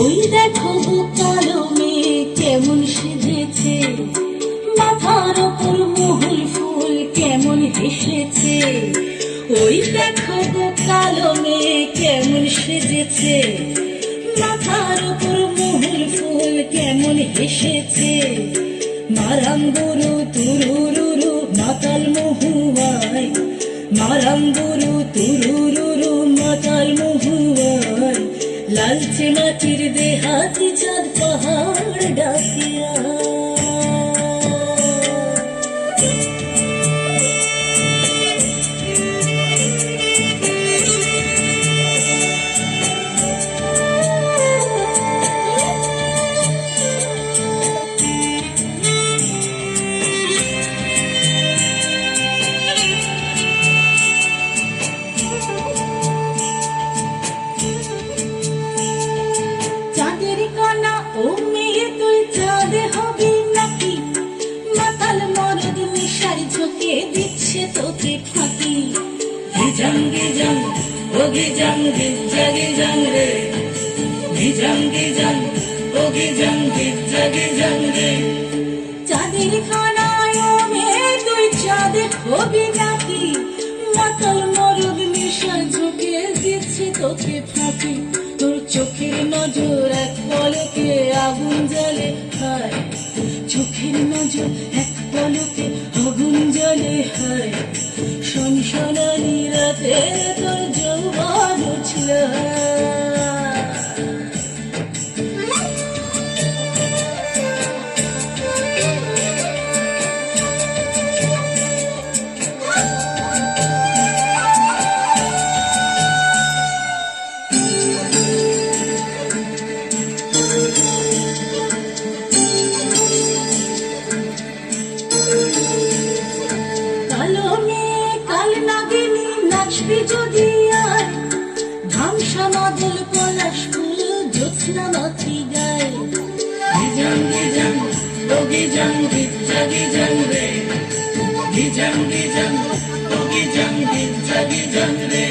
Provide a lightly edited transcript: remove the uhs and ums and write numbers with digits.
ওই দেখো কালো মেয়ে কেমন সেজেছে, মাথার ওপর মহুল ফুল কেমন হেসেছে। ওই দেখো কালো মেয়ে কেমন সেজেছে, মাথার ওপর মহুল ফুল কেমন হেসেছে। মারাম গুরু তুরুরুরু মাতাল মহুয়ায়, মারাম গুরু তুরুরুরু মাতাল মহুয়ায়। লালচে মাটির দেহাতি চাঁদ পাহাড় ডাকিয়া। চাঁদের খানায় তুই চাঁদে হবি নাকি, মাতাল মরদ নেশার ঝোঁকে দিচ্ছে তোকে ফাঁকি। তোর চোখের নজর এক পলকে আগুন জ্বলে হায়, চোখের নজর এক পলকে আগুন জ্বলে হায়। শনশনানি রাতে তোর যৌবন উছল। যদি আয় ধামসা মাদল পলাশ ফুল জ্যোৎস্না মাছি গায়। গিজাং গিজাং ও গিজাং গিজাগি জাং রে, গিজাং গিজাং ও গিজাং গিজাগি জাং রে।